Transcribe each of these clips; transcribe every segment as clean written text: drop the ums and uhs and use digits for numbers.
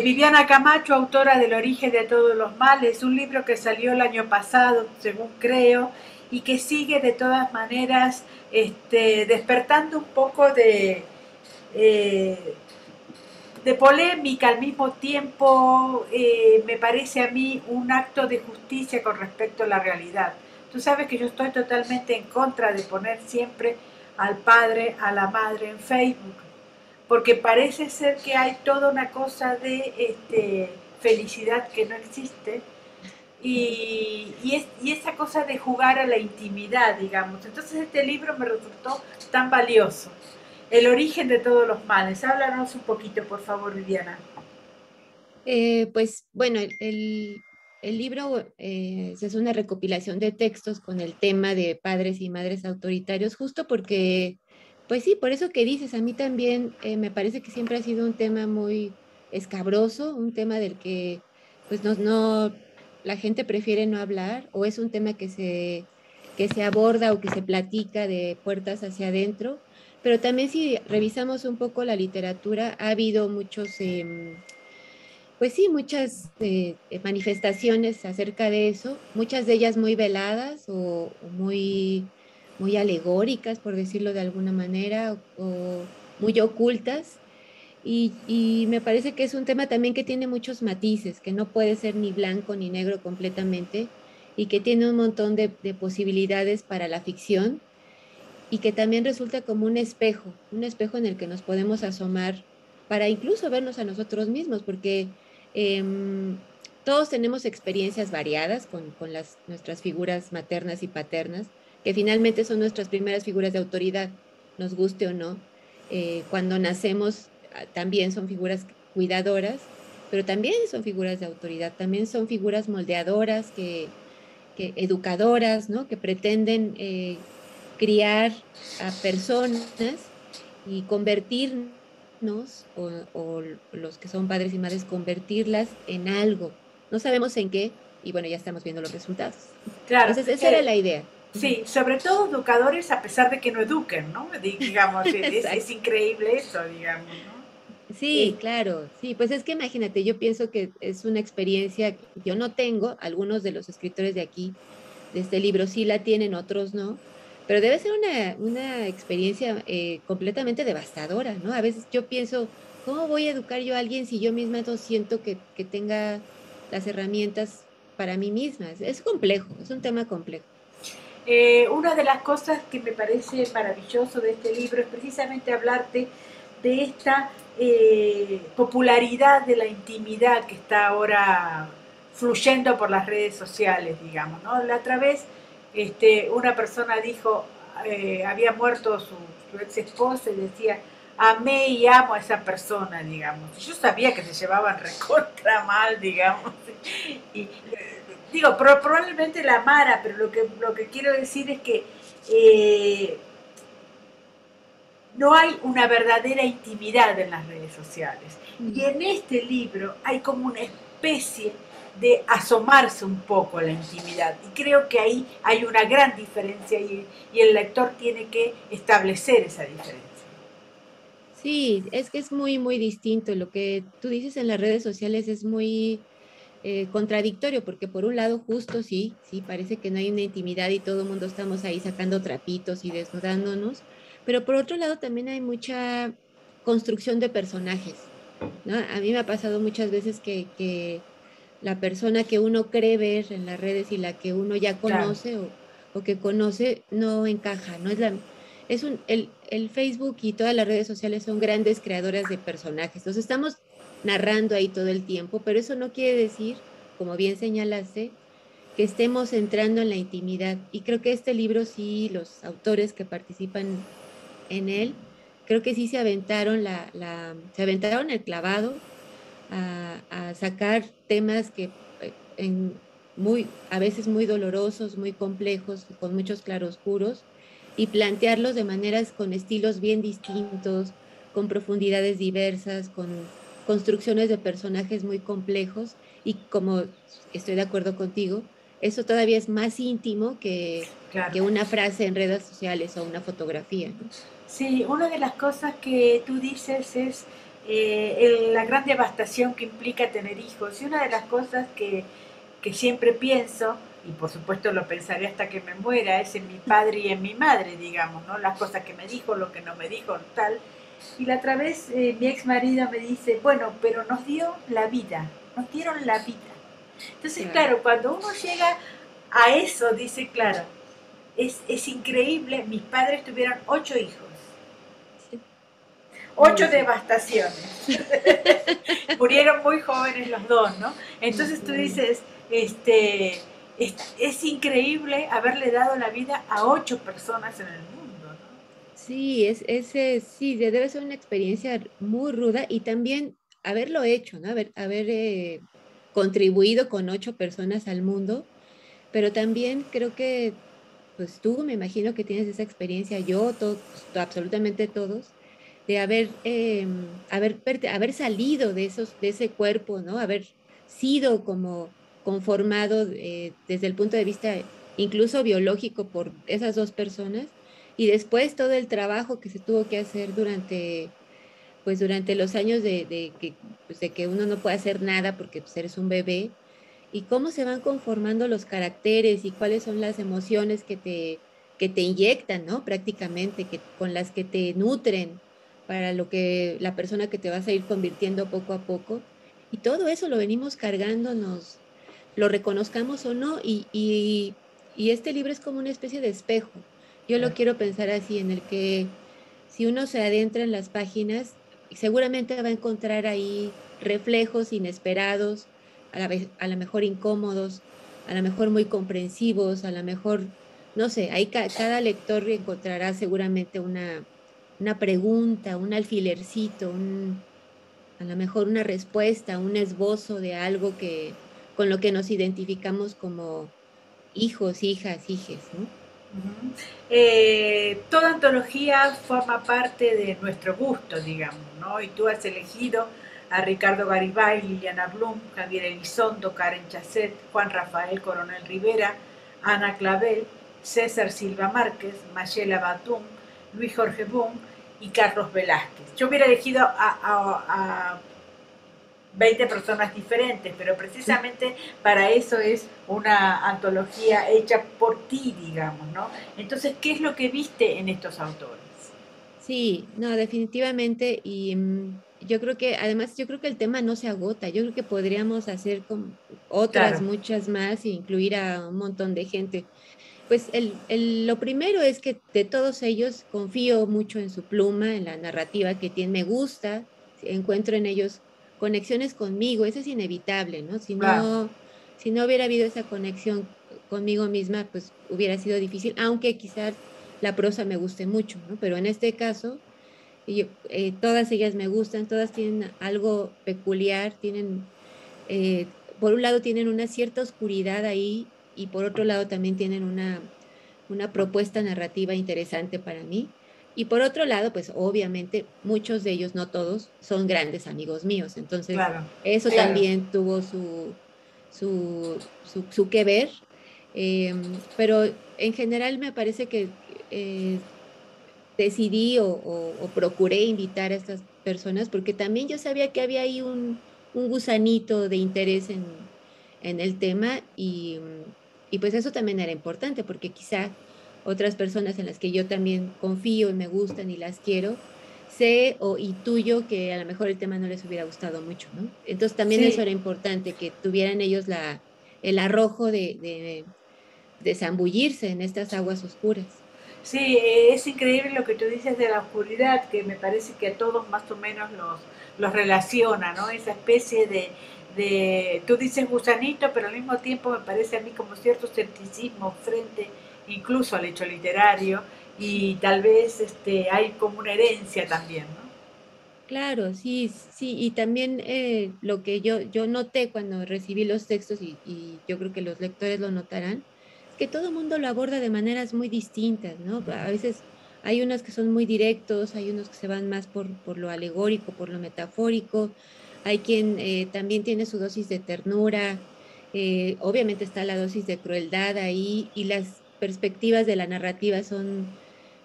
Viviana Camacho, autora del Origen de todos los males, un libro que salió el año pasado, según creo, y que sigue de todas maneras despertando un poco eh, de polémica al mismo tiempo, me parece a mí un acto de justicia con respecto a la realidad. Tú sabes que yo estoy totalmente en contra de poner siempre al padre, a la madre en Facebook, porque parece ser que hay toda una cosa de felicidad que no existe y esa cosa de jugar a la intimidad, digamos. Entonces este libro me resultó tan valioso. El origen de todos los males. Háblanos un poquito, por favor, Viviana. Pues bueno, el libro es una recopilación de textos con el tema de padres y madres autoritarios, justo porque, pues sí, por eso que dices, a mí también me parece que siempre ha sido un tema muy escabroso, un tema del que pues la gente prefiere no hablar, o es un tema que se aborda o que se platica de puertas hacia adentro, pero también si revisamos un poco la literatura, ha habido muchos... pues sí, muchas manifestaciones acerca de eso, muchas de ellas muy veladas o muy alegóricas, por decirlo de alguna manera, o muy ocultas. Y me parece que es un tema también que tiene muchos matices, que no puede ser ni blanco ni negro completamente, y que tiene un montón de posibilidades para la ficción, y que también resulta como un espejo en el que nos podemos asomar para incluso vernos a nosotros mismos, porque todos tenemos experiencias variadas con nuestras figuras maternas y paternas, que finalmente son nuestras primeras figuras de autoridad, nos guste o no. Cuando nacemos también son figuras cuidadoras, pero también son figuras de autoridad, también son figuras moldeadoras, que educadoras, ¿no? Que pretenden criar a personas y convertirnos, o los que son padres y madres, convertirlas en algo. No sabemos en qué, y bueno, ya estamos viendo los resultados. Claro, Entonces, esa era la idea. Ujú. sí, sobre todo educadores a pesar de que no eduquen, ¿no? Digamos, es Exacto. increíble eso, digamos, ¿no? Sí, claro, sí, pues es que imagínate, yo pienso que es una experiencia que yo no tengo, algunos de los escritores de aquí, de este libro, sí la tienen, otros no, pero debe ser una experiencia completamente devastadora, ¿no? A veces yo pienso, ¿cómo voy a educar yo a alguien si yo misma no siento que tenga las herramientas para mí misma? Es complejo, es un tema complejo. Una de las cosas que me parece maravilloso de este libro es precisamente hablarte de esta popularidad de la intimidad que está ahora fluyendo por las redes sociales, digamos, ¿no? La otra vez una persona dijo, había muerto su ex esposa y decía, amé y amo a esa persona, digamos. Yo sabía que se llevaban recontra mal, digamos, y digo, probablemente la amara, pero lo que quiero decir es que eh, no hay una verdadera intimidad en las redes sociales. Y Mm. en este libro hay como una especie de asomarse un poco a la intimidad. Y creo que ahí hay una gran diferencia y el lector tiene que establecer esa diferencia. Sí, es que es muy, muy distinto. Lo que tú dices en las redes sociales es muy contradictorio, porque por un lado, justo sí, sí, parece que no hay una intimidad y todo el mundo estamos ahí sacando trapitos y desnudándonos, pero por otro lado también hay mucha construcción de personajes, ¿no? A mí me ha pasado muchas veces que la persona que uno cree ver en las redes y la que uno ya Claro. conoce o que conoce no encaja, no es el Facebook y todas las redes sociales son grandes creadoras de personajes. Los estamos narrando ahí todo el tiempo, pero eso no quiere decir, como bien señalaste, que estemos entrando en la intimidad. Y creo que este libro sí, los autores que participan en él, creo que sí se aventaron se aventaron el clavado a sacar temas que a veces muy dolorosos, muy complejos, con muchos claroscuros, y plantearlos de maneras con estilos bien distintos, con profundidades diversas, con construcciones de personajes muy complejos, y como estoy de acuerdo contigo, eso todavía es más íntimo Claro. que una frase en redes sociales o una fotografía, ¿no? Sí, una de las cosas que tú dices es la gran devastación que implica tener hijos. Y una de las cosas que siempre pienso, y por supuesto lo pensaré hasta que me muera, es en mi padre y en mi madre, digamos, ¿no? Las cosas que me dijo, lo que no me dijo, tal. Y la otra vez mi ex marido me dice, bueno, pero nos dio la vida, nos dieron la vida. Entonces, Claro. claro, cuando uno llega a eso, dice, claro, es increíble, mis padres tuvieron 8 hijos, Sí. No, 8 devastaciones. Murieron muy jóvenes los dos, ¿no? Entonces tú sí. dices, es increíble haberle dado la vida a 8 personas en el mundo, ¿no? Sí, sí, debe ser una experiencia muy ruda y también haberlo hecho, ¿no? Haber contribuido con 8 personas al mundo, pero también creo que, pues tú me imagino que tienes esa experiencia, yo, pues, absolutamente todos, de haber salido de ese cuerpo, ¿no? Haber sido como conformado desde el punto de vista incluso biológico por esas 2 personas y después todo el trabajo que se tuvo que hacer pues durante los años pues, de que uno no puede hacer nada porque pues, eres un bebé y cómo se van conformando los caracteres y cuáles son las emociones que te inyectan, ¿no? Prácticamente, con las que te nutren para lo que la persona que te vas a ir convirtiendo poco a poco. Y todo eso lo venimos cargándonos, lo reconozcamos o no, y este libro es como una especie de espejo. Yo lo quiero pensar así, en el que si uno se adentra en las páginas, seguramente va a encontrar ahí reflejos inesperados, a lo mejor incómodos, a lo mejor muy comprensivos, a lo mejor, no sé, ahí cada lector encontrará seguramente una pregunta, un alfilercito, a lo mejor una respuesta, un esbozo de algo con lo que nos identificamos como hijos, hijas, hijes, ¿no? Ujú. Toda antología forma parte de nuestro gusto, digamos, ¿no? Y tú has elegido a Ricardo Garibay, Liliana Blum, Javier Elizondo, Karen Chasset, Juan Rafael Coronel Rivera, Ana Clavel, César Silva Márquez, Mayela Batum, Luis Jorge Boom y Carlos Velázquez. Yo hubiera elegido a 20 personas diferentes, pero precisamente para eso es una antología hecha por ti, digamos, ¿no? Entonces, ¿qué es lo que viste en estos autores? Sí, no, definitivamente. Y yo creo que, además, yo creo que el tema no se agota. Yo creo que podríamos hacer como otras Claro, muchas más e incluir a un montón de gente. Pues lo primero es que de todos ellos confío mucho en su pluma, en la narrativa que tiene. Me gusta, encuentro en ellos conexiones conmigo. Eso es inevitable, ¿no? claro. Si no hubiera habido esa conexión conmigo misma, pues hubiera sido difícil, aunque quizás la prosa me guste mucho, ¿no? Pero en este caso, todas ellas me gustan, todas tienen algo peculiar, por un lado tienen una cierta oscuridad ahí y por otro lado también tienen una propuesta narrativa interesante para mí. Y por otro lado, pues obviamente muchos de ellos, no todos, son grandes amigos míos. Entonces, Claro, eso claro. también tuvo su que ver. Pero en general me parece que decidí o procuré invitar a estas personas porque también yo sabía que había ahí un gusanito de interés en el tema y pues eso también era importante porque quizá otras personas en las que yo también confío y me gustan y las quiero, sé o intuyo que a lo mejor el tema no les hubiera gustado mucho, ¿no? Entonces también eso Sí, era importante, que tuvieran ellos el arrojo de zambullirse en estas aguas oscuras. sí, es increíble lo que tú dices de la oscuridad, que me parece que a todos más o menos los relaciona, ¿no? Esa especie tú dices gusanito, pero al mismo tiempo me parece a mí como cierto escepticismo frente incluso al hecho literario y tal vez hay como una herencia también, ¿no? Claro, sí, sí, y también lo que yo noté cuando recibí los textos, y yo creo que los lectores lo notarán, es que todo el mundo lo aborda de maneras muy distintas, ¿no? A veces hay unos que son muy directos, hay unos que se van más por lo alegórico, por lo metafórico, hay quien también tiene su dosis de ternura, obviamente está la dosis de crueldad ahí, y las perspectivas de la narrativa son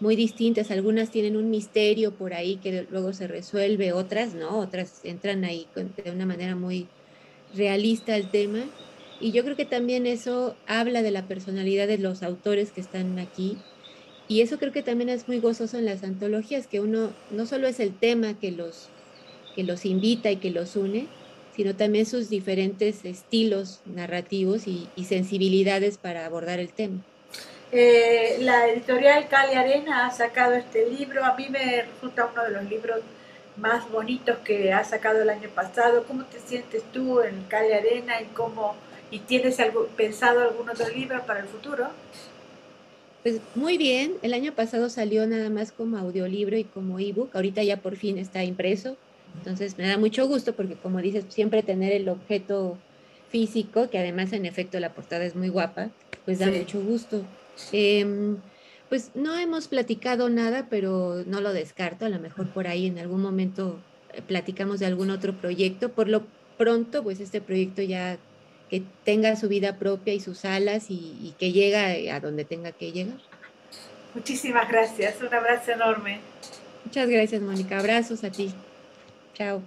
muy distintas. Algunas tienen un misterio por ahí que luego se resuelve, otras no, otras entran ahí de una manera muy realista al tema. Y yo creo que también eso habla de la personalidad de los autores que están aquí. Y eso creo que también es muy gozoso en las antologías, que uno no solo es el tema que los invita y que los une, sino también sus diferentes estilos narrativos y sensibilidades para abordar el tema. La editorial Cali Arena ha sacado este libro. A mí me resulta uno de los libros más bonitos que ha sacado el año pasado. ¿Cómo te sientes tú en Cali Arena y tienes pensado algún otro libro para el futuro? Pues muy bien, el año pasado salió nada más como audiolibro y como ebook, ahorita ya por fin está impreso, entonces me da mucho gusto porque como dices, siempre tener el objeto físico, que además en efecto la portada es muy guapa, pues da Sí. mucho gusto. Em, pues no hemos platicado nada, pero no lo descarto, a lo mejor por ahí en algún momento platicamos de algún otro proyecto. Por lo pronto, pues este proyecto ya que tenga su vida propia y sus alas y que llega a donde tenga que llegar. Muchísimas gracias. Un abrazo enorme. Muchas gracias, Mónica. Abrazos a ti. Chao.